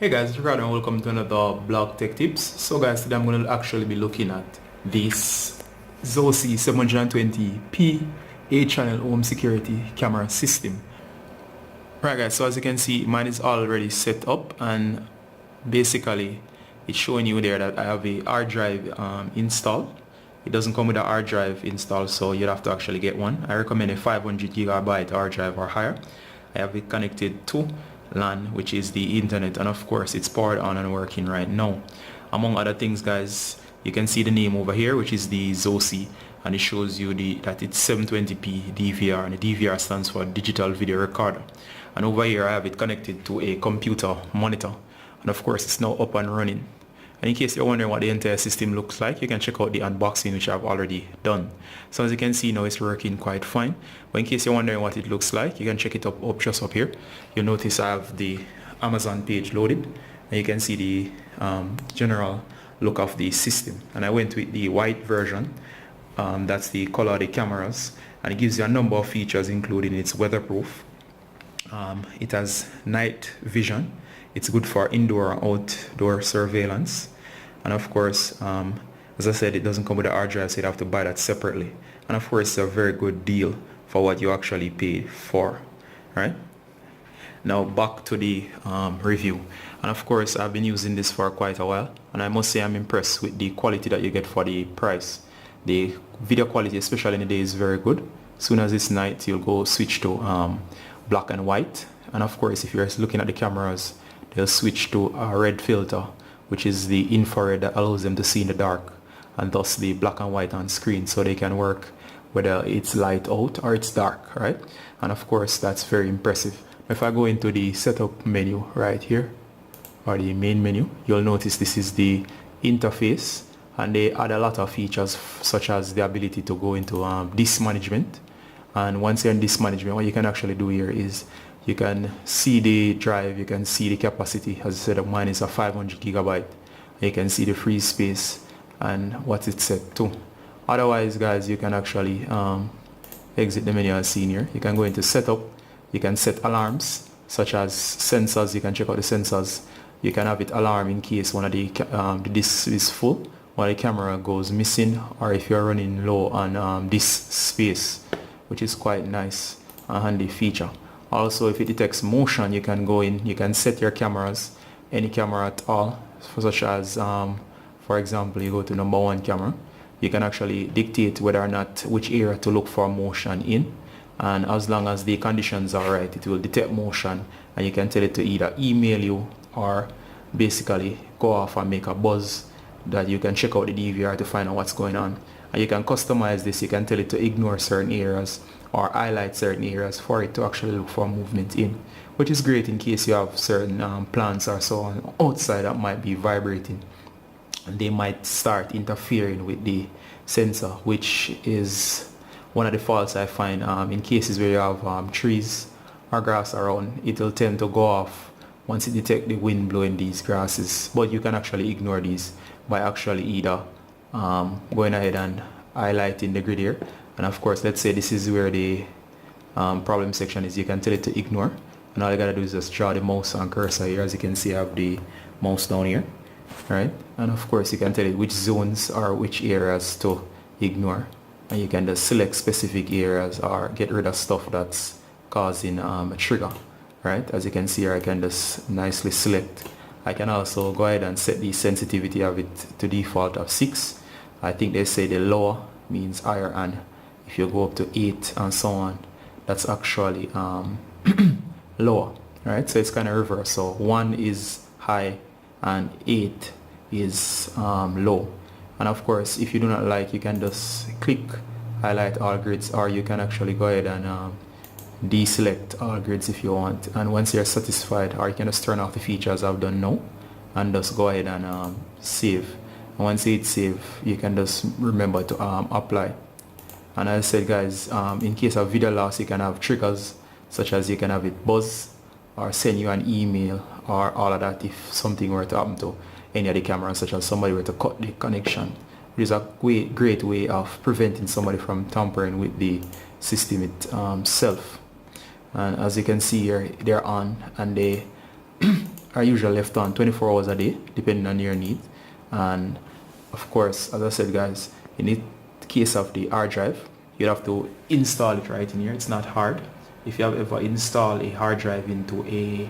Hey guys, it's Ricardo and welcome to another blog tech tips. So guys, today I'm going to actually be looking at this ZOSI 720p 8-channel home security camera system. Right guys, so as you can see, mine is already set up and basically it's showing you there that I have a hard drive installed. It doesn't come with a hard drive installed, so you'd have to actually get one. I recommend a 500 gigabyte hard drive or higher. I have it connected to LAN, which is the internet, and of course it's powered on and working right now. Among other things guys, you can see the name over here, which is the ZOSI, and it shows you that it's 720p DVR, and the DVR stands for digital video recorder. And over here I have it connected to a computer monitor, and of course it's now up and running. And in case you're wondering what the entire system looks like, you can check out the unboxing, which I've already done. So as you can see now, it's working quite fine. But in case you're wondering what it looks like, you can check it up just up here. You'll notice I have the Amazon page loaded, and you can see the general look of the system. And I went with the white version. That's the color of the cameras, and it gives you a number of features, including it's weatherproof. It has night vision. It's good for indoor and outdoor surveillance. And of course, as I said, it doesn't come with a hard drive, so you'd have to buy that separately. And of course, it's a very good deal for what you actually paid for, right? Now back to the review. And of course, I've been using this for quite a while, and I must say I'm impressed with the quality that you get for the price. The video quality, especially in the day, is very good. As soon as it's night, you'll go switch to black and white. And of course, if you're looking at the cameras, they'll switch to a red filter, which is the infrared that allows them to see in the dark, and thus the black and white on screen, so they can work whether it's light out or it's dark, right? And of course, that's very impressive. If I go into the setup menu right here, or the main menu, you'll notice this is the interface, and they add a lot of features such as the ability to go into disk management. And once you're in disk management, what you can actually do here is you can see the drive, you can see the capacity. As I said, mine is a 500 gigabyte. You can see the free space and what it's set to. Otherwise guys, you can actually exit the menu as seen here. You can go into setup. You can set alarms such as sensors. You can check out the sensors. You can have it alarm in case one of the disks is full, or the camera goes missing, or if you're running low on disk space, which is quite nice, a handy feature. Also, if it detects motion, you can go in, you can set your cameras, any camera at all, such as, for example, you go to number 1 camera. You can actually dictate whether or not which area to look for motion in. And as long as the conditions are right, it will detect motion, and you can tell it to either email you or basically go off and make a buzz that you can check out the DVR to find out what's going on. And you can customize this. You can tell it to ignore certain areas or highlight certain areas for it to actually look for movement in, which is great in case you have certain plants or so on outside that might be vibrating, and they might start interfering with the sensor, which is one of the faults I find in cases where you have trees or grass around. It will tend to go off once it detects the wind blowing these grasses, but you can actually ignore these by actually either going ahead and highlighting the grid here. And of course, let's say this is where the problem section is. You can tell it to ignore, and all you gotta do is just draw the mouse and cursor here. As you can see, I have the mouse down here, right? And of course, you can tell it which zones or which areas to ignore, and you can just select specific areas or get rid of stuff that's causing a trigger, right? As you can see here, I can just nicely select. I can also go ahead and set the sensitivity of it to default of 6. I think they say the lower means higher, and if you go up to 8 and so on, that's actually lower, right? So it's kind of reverse. So 1 is high and 8 is low. And of course, if you do not like, you can just click highlight all grids, or you can actually go ahead and deselect all grids if you want. And once you're satisfied, or you can just turn off the features I've done now and just go ahead and save. And once you hit save, you can just remember to apply. And as I said guys, in case of video loss, you can have triggers such as you can have it buzz or send you an email or all of that if something were to happen to any of the cameras, such as somebody were to cut the connection, which is a great way of preventing somebody from tampering with the system itself. And as you can see here, they're on, and they are usually left on 24 hours a day depending on your need. And of course, as I said guys, in the case of the hard drive, you have to install it right in here. It's not hard. If you have ever installed a hard drive into a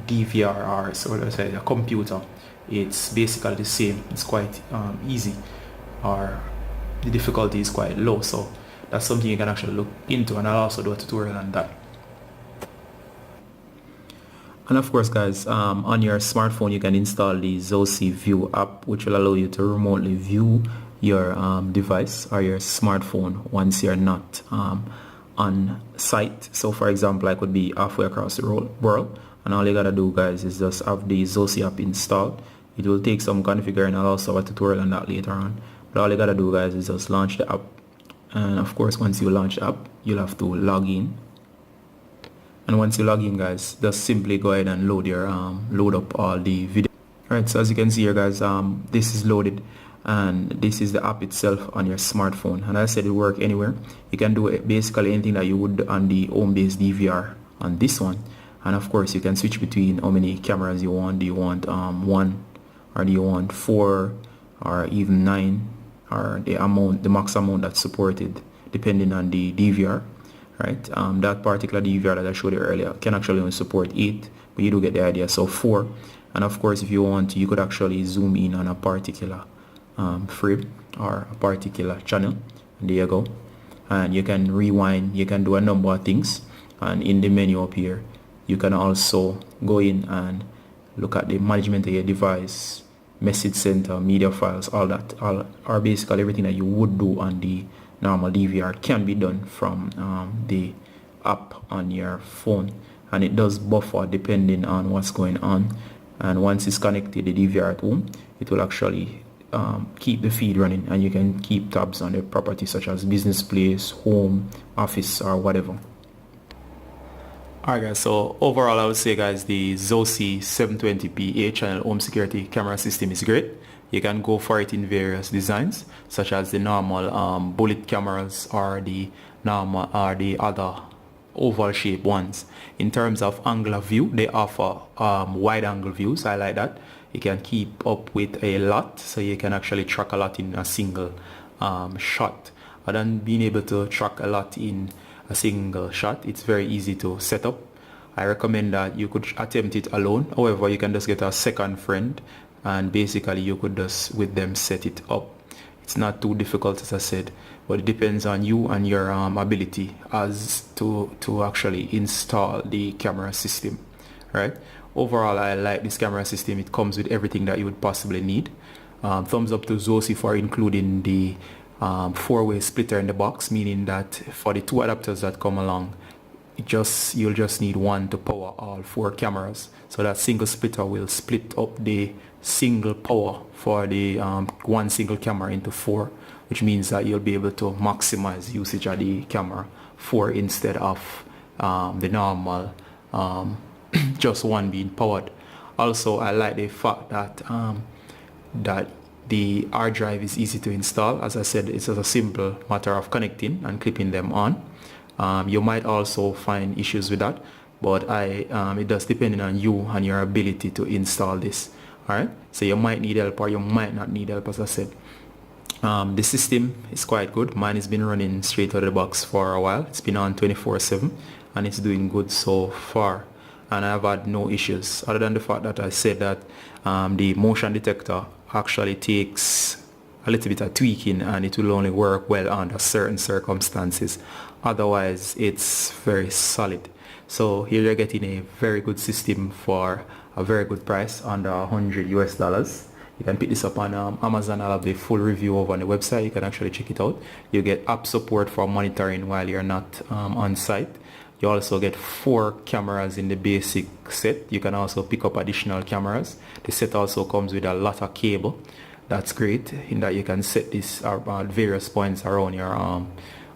DVR or so let's say a computer, it's basically the same. It's quite easy, or the difficulty is quite low, so that's something you can actually look into, and I'll also do a tutorial on that. And of course guys, on your smartphone you can install the ZOSI View app, which will allow you to remotely view your device or your smartphone once you're not on site. So for example, I could be halfway across the world, and all you gotta do guys is just have the ZOSI app installed. It will take some configuring. I'll also have a tutorial on that later on, but all you gotta do guys is just launch the app. And of course, once you launch the app, you'll have to log in. And once you log in guys, just simply go ahead and load up all the video. Alright, so as you can see here guys, this is loaded, and this is the app itself on your smartphone. And as I said, it will work anywhere. You can do basically anything that you would on the home-based DVR on this one. And of course, you can switch between how many cameras you want. Do you want 1, or do you want 4, or even 9, or the max amount that's supported depending on the DVR, right? That particular DVR that I showed you earlier can actually only support 8, but you do get the idea, so 4. And of course, if you want to, you could actually zoom in on a particular frame or a particular channel, and there you go. And you can rewind, you can do a number of things, and in the menu up here you can also go in and look at the management of your device, message center, media files, all that, or basically everything that you would do on the normal DVR can be done from the app on your phone. And it does buffer depending on what's going on, and once it's connected the DVR at home, it will actually keep the feed running, and you can keep tabs on the properties such as business place, home, office, or whatever. Alright guys, so overall I would say guys, the ZOSI 720p 8-channel home security camera system is great. You can go for it in various designs, such as the normal bullet cameras, or the normal or the other oval shaped ones. In terms of angle of view, they offer wide angle views. I like that. You can keep up with a lot, so you can actually track a lot in a single shot. Other than being able to track a lot in a single shot, it's very easy to set up. I recommend that you could attempt it alone. However, you can just get a second friend, and basically you could just with them set it up. It's not too difficult, as I said, but it depends on you and your ability as to actually install the camera system, right? Overall, I like this camera system. It comes with everything that you would possibly need. Thumbs up to ZOSI for including the 4-way splitter in the box, meaning that for the 2 adapters that come along, you'll just need one to power all 4 cameras. So that single splitter will split up the single power for the one single camera into 4, which means that you'll be able to maximize usage of the camera 4 instead of the normal just one being powered. Also, I like the fact that that the hard drive is easy to install. As I said, it's just a simple matter of connecting and clipping them on. You might also find issues with that, but it does depend on you and your ability to install this. Alright, so you might need help or you might not need help, as I said. The system is quite good. Mine has been running straight out of the box for a while. It's been on 24/7 and it's doing good so far, and I've had no issues, other than the fact that I said that the motion detector actually takes a little bit of tweaking, and it will only work well under certain circumstances. Otherwise, it's very solid. So here you're getting a very good system for a very good price, under $100 US. You can pick this up on Amazon. I'll have the full review over on the website. You can actually check it out. You get app support for monitoring while you're not on site. You also get 4 cameras in the basic set. You can also pick up additional cameras. The set also comes with a lot of cable. That's great in that you can set this at various points around your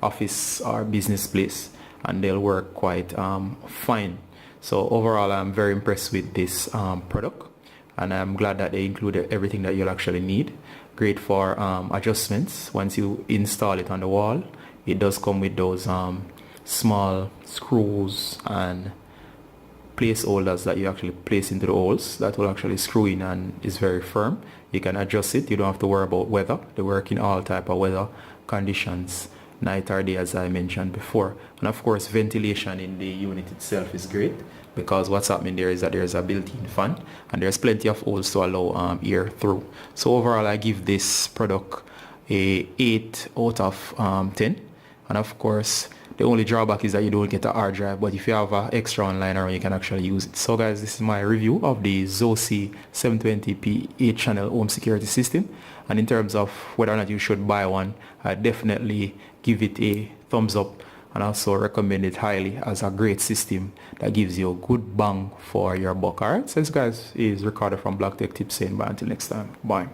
office or business place, and they'll work quite fine. So overall, I'm very impressed with this product, and I'm glad that they included everything that you'll actually need. Great for adjustments. Once you install it on the wall, it does come with those small screws and placeholders that you actually place into the holes that will actually screw in and is very firm. You can adjust it. You don't have to worry about weather. They work in all type of weather conditions, night or day, as I mentioned before. And of course, ventilation in the unit itself is great, because what's happening there is that there's a built-in fan and there's plenty of holes to allow air through. So overall, I give this product a 8 out of 10. And of course, the only drawback is that you don't get a hard drive, but if you have an extra online around, you can actually use it. So guys, this is my review of the ZOSI 720p 8-channel home security system. And in terms of whether or not you should buy one, I definitely give it a thumbs up, and also recommend it highly as a great system that gives you a good bang for your buck. Alright, so this guys is recorded from Black Tech Tips saying bye until next time. Bye.